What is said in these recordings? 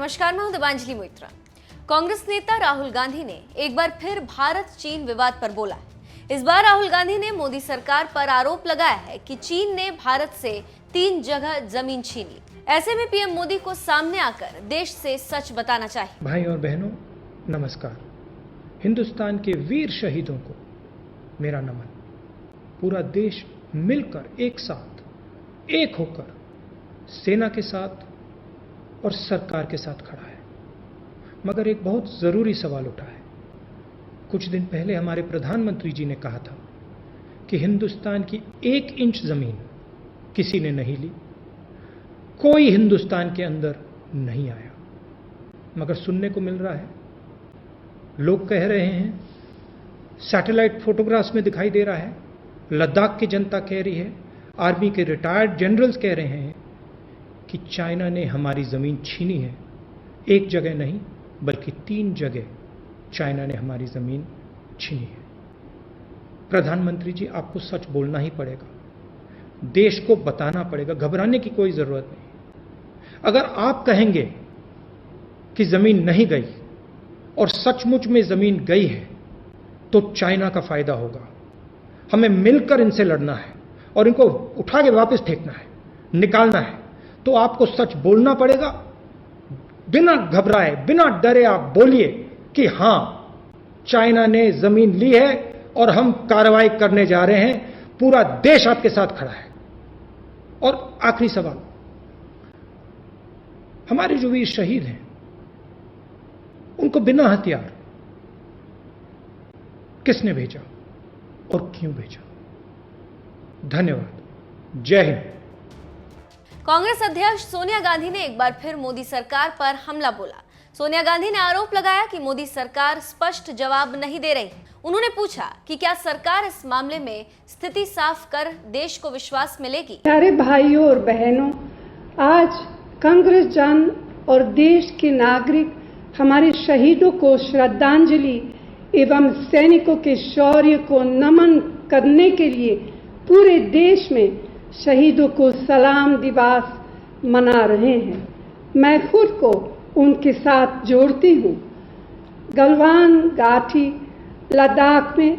नमस्कार, मैं हूं दिबांजलि मोइत्रा। कांग्रेस नेता राहुल गांधी ने एक बार फिर भारत चीन विवाद पर बोला है। इस बार राहुल गांधी ने मोदी सरकार पर आरोप लगाया है कि चीन ने भारत से 3 जगह जमीन छीन ली। ऐसे में पीएम मोदी को सामने आकर देश से सच बताना चाहिए। भाई और बहनों, नमस्कार। हिंदुस्तान के वीर शहीदों को मेरा नमन। पूरा देश मिलकर एक साथ एक होकर सेना के साथ और सरकार के साथ खड़ा है। मगर एक बहुत जरूरी सवाल उठा है। कुछ दिन पहले हमारे प्रधानमंत्री जी ने कहा था कि हिंदुस्तान की 1 इंच जमीन किसी ने नहीं ली, कोई हिंदुस्तान के अंदर नहीं आया। मगर सुनने को मिल रहा है, लोग कह रहे हैं, सैटेलाइट फोटोग्राफ्स में दिखाई दे रहा है, लद्दाख की जनता कह रही है, आर्मी के रिटायर्ड जनरल्स कह रहे हैं कि चाइना ने हमारी जमीन छीनी है। 1 जगह नहीं बल्कि 3 जगह चाइना ने हमारी जमीन छीनी है। प्रधानमंत्री जी, आपको सच बोलना ही पड़ेगा, देश को बताना पड़ेगा, घबराने की कोई जरूरत नहीं। अगर आप कहेंगे कि जमीन नहीं गई और सचमुच में जमीन गई है तो चाइना का फायदा होगा। हमें मिलकर इनसे लड़ना है और इनको उठा के वापस फेंकना है, निकालना है। तो आपको सच बोलना पड़ेगा, बिना घबराए, बिना डरे आप बोलिए कि हां, चाइना ने जमीन ली है और हम कार्रवाई करने जा रहे हैं, पूरा देश आपके साथ खड़ा है। और आखिरी सवाल, हमारे जो वीर शहीद हैं उनको बिना हथियार किसने भेजा और क्यों भेजा? धन्यवाद। जय हिंद। कांग्रेस अध्यक्ष सोनिया गांधी ने एक बार फिर मोदी सरकार पर हमला बोला। सोनिया गांधी ने आरोप लगाया कि मोदी सरकार स्पष्ट जवाब नहीं दे रही। उन्होंने पूछा कि क्या सरकार इस मामले में स्थिति साफ कर देश को विश्वास मिलेगी। प्यारे भाइयों और बहनों, आज कांग्रेस जन और देश के नागरिक हमारे शहीदों को श्रद्धांजलि एवं सैनिकों के शौर्य को नमन करने के लिए पूरे देश में शहीदों को सलाम दिवस मना रहे हैं। मैं खुद को उनके साथ जोड़ती हूँ। गलवान घाटी लद्दाख में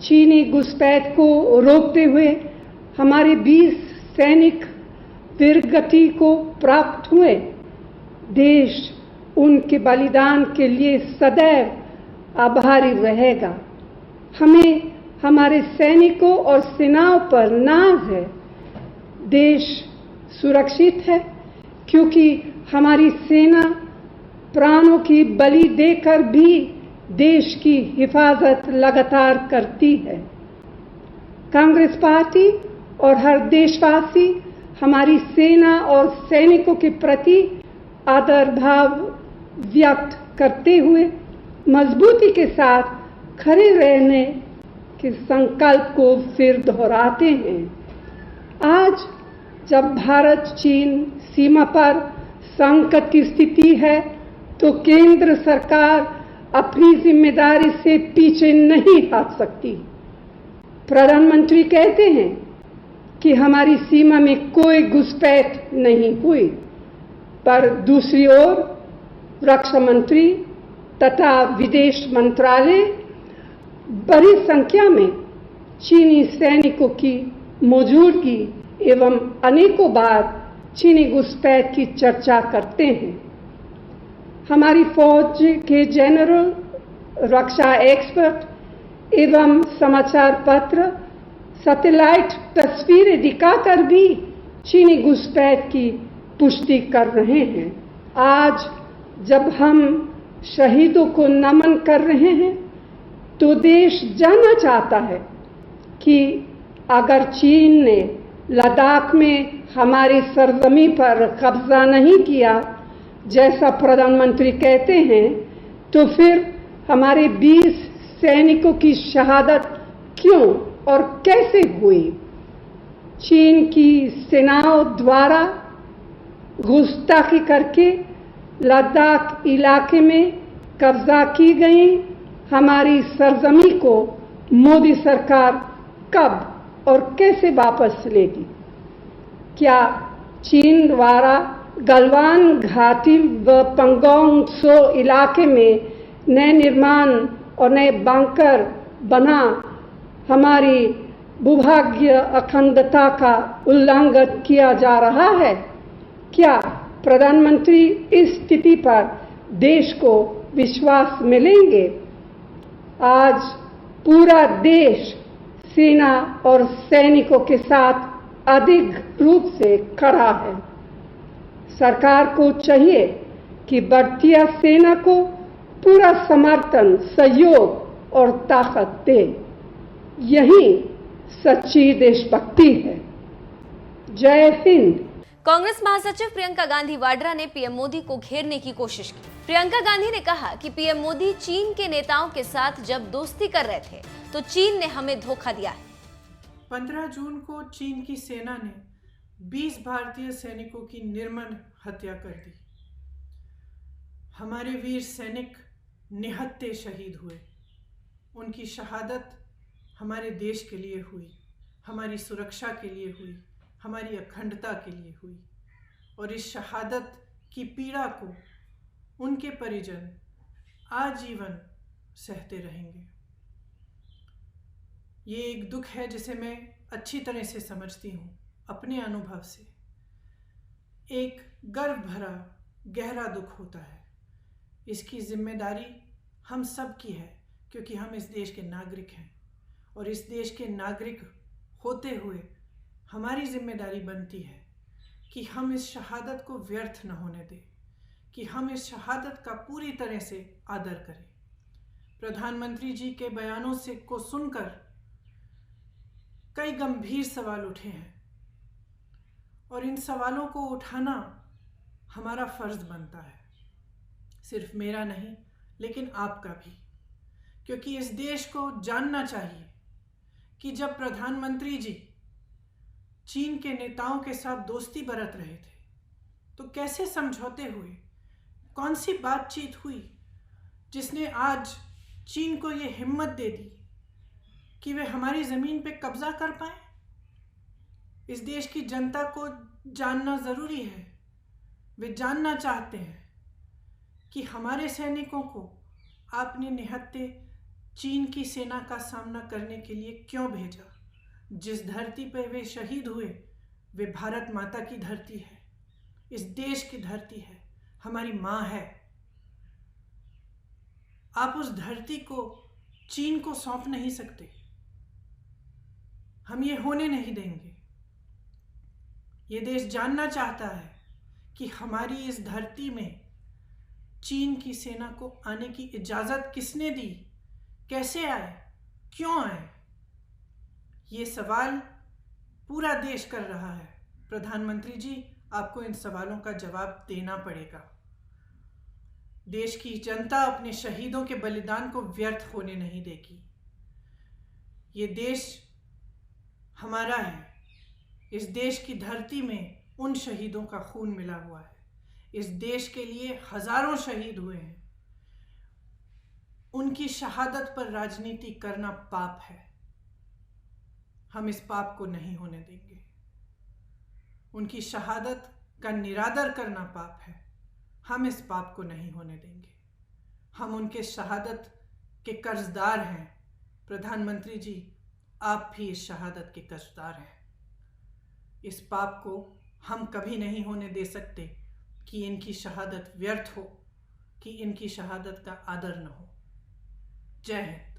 चीनी घुसपैठ को रोकते हुए हमारे 20 सैनिक वीरगति को प्राप्त हुए। देश उनके बलिदान के लिए सदैव आभारी रहेगा। हमें हमारे सैनिकों और सेनाओं पर नाज है। देश सुरक्षित है क्योंकि हमारी सेना प्राणों की बलि देकर भी देश की हिफाजत लगातार करती है। कांग्रेस पार्टी और हर देशवासी हमारी सेना और सैनिकों के प्रति आदर भाव व्यक्त करते हुए मजबूती के साथ खड़े रहने के संकल्प को फिर दोहराते हैं। आज जब भारत चीन सीमा पर संकट की स्थिति है तो केंद्र सरकार अपनी जिम्मेदारी से पीछे नहीं हट सकती। प्रधानमंत्री कहते हैं कि हमारी सीमा में कोई घुसपैठ नहीं हुई, पर दूसरी ओर रक्षा मंत्री तथा विदेश मंत्रालय बड़ी संख्या में चीनी सैनिकों की मौजूदगी एवं अनेकों बार चीनी घुसपैठ की चर्चा करते हैं। हमारी फौज के जनरल, रक्षा एक्सपर्ट एवं समाचार पत्र सैटेलाइट तस्वीरें दिखाकर भी चीनी घुसपैठ की पुष्टि कर रहे हैं। आज जब हम शहीदों को नमन कर रहे हैं तो देश जानना चाहता है कि अगर चीन ने लद्दाख में हमारी सरजमी पर कब्जा नहीं किया, जैसा प्रधानमंत्री कहते हैं, तो फिर हमारे 20 सैनिकों की शहादत क्यों और कैसे हुई? चीन की सेनाओं द्वारा घुसपैठ करके लद्दाख इलाके में कब्जा की गई हमारी सरजमी को मोदी सरकार कब और कैसे वापस लेगी? क्या चीन द्वारा गलवान घाटी व पंगोंग त्सो इलाके में नए निर्माण और नए बंकर बना हमारी भूभागीय अखंडता का उल्लंघन किया जा रहा है। क्या प्रधानमंत्री इस स्थिति पर देश को विश्वास मिलेंगे? आज पूरा देश सेना और सैनिकों के साथ अधिक रूप से खड़ा है। सरकार को चाहिए कि भारतीय सेना को पूरा समर्थन, सहयोग और ताकत दे। यही सच्ची देशभक्ति है। जय हिंद। कांग्रेस महासचिव प्रियंका गांधी वाड्रा ने पीएम मोदी को घेरने की कोशिश की। प्रियंका गांधी ने कहा कि पीएम मोदी चीन के नेताओं के साथ जब दोस्ती कर रहे थे तो चीन ने हमें धोखा दिया है। 15 जून को चीन की सेना ने 20 भारतीय सैनिकों की निर्मम हत्या कर दी। हमारे वीर सैनिक निहत्थे शहीद हुए। उनकी शहादत हमारे देश के लिए हुई, हमारी सुरक्षा के लिए हुई, हमारी अखंडता के लिए हुई। और इस शहादत की पीड़ा को उनके परिजन आजीवन सहते रहेंगे। ये एक दुख है जिसे मैं अच्छी तरह से समझती हूँ अपने अनुभव से। एक गर्व भरा गहरा दुख होता है। इसकी जिम्मेदारी हम सब की है क्योंकि हम इस देश के नागरिक हैं और इस देश के नागरिक होते हुए हमारी जिम्मेदारी बनती है कि हम इस शहादत को व्यर्थ न होने दें, कि हम इस शहादत का पूरी तरह से आदर करें। प्रधानमंत्री जी के बयानों से को सुनकर कई गंभीर सवाल उठे हैं और इन सवालों को उठाना हमारा फर्ज बनता है, सिर्फ मेरा नहीं लेकिन आपका भी, क्योंकि इस देश को जानना चाहिए कि जब प्रधानमंत्री जी चीन के नेताओं के साथ दोस्ती बरत रहे थे तो कैसे समझौते हुए, कौन सी बातचीत हुई जिसने आज चीन को ये हिम्मत दे दी कि वे हमारी ज़मीन पे कब्जा कर पाए। इस देश की जनता को जानना ज़रूरी है। वे जानना चाहते हैं कि हमारे सैनिकों को आपने निहत्थे चीन की सेना का सामना करने के लिए क्यों भेजा। जिस धरती पर वे शहीद हुए वे भारत माता की धरती है, इस देश की धरती है, हमारी माँ है। आप उस धरती को चीन को सौंप नहीं सकते। हम ये होने नहीं देंगे। ये देश जानना चाहता है कि हमारी इस धरती में चीन की सेना को आने की इजाज़त किसने दी, कैसे आए, क्यों आए। ये सवाल पूरा देश कर रहा है। प्रधानमंत्री जी, आपको इन सवालों का जवाब देना पड़ेगा। देश की जनता अपने शहीदों के बलिदान को व्यर्थ होने नहीं देगी। ये देश हमारा है। इस देश की धरती में उन शहीदों का खून मिला हुआ है। इस देश के लिए हजारों शहीद हुए हैं। उनकी शहादत पर राजनीति करना पाप है। हम इस पाप को नहीं होने देंगे। उनकी शहादत का निरादर करना पाप है। हम इस पाप को नहीं होने देंगे। हम उनके शहादत के कर्जदार हैं। प्रधानमंत्री जी, आप भी इस शहादत के कर्जदार हैं। इस पाप को हम कभी नहीं होने दे सकते कि इनकी शहादत व्यर्थ हो, कि इनकी शहादत का आदर न हो। जय हिंद।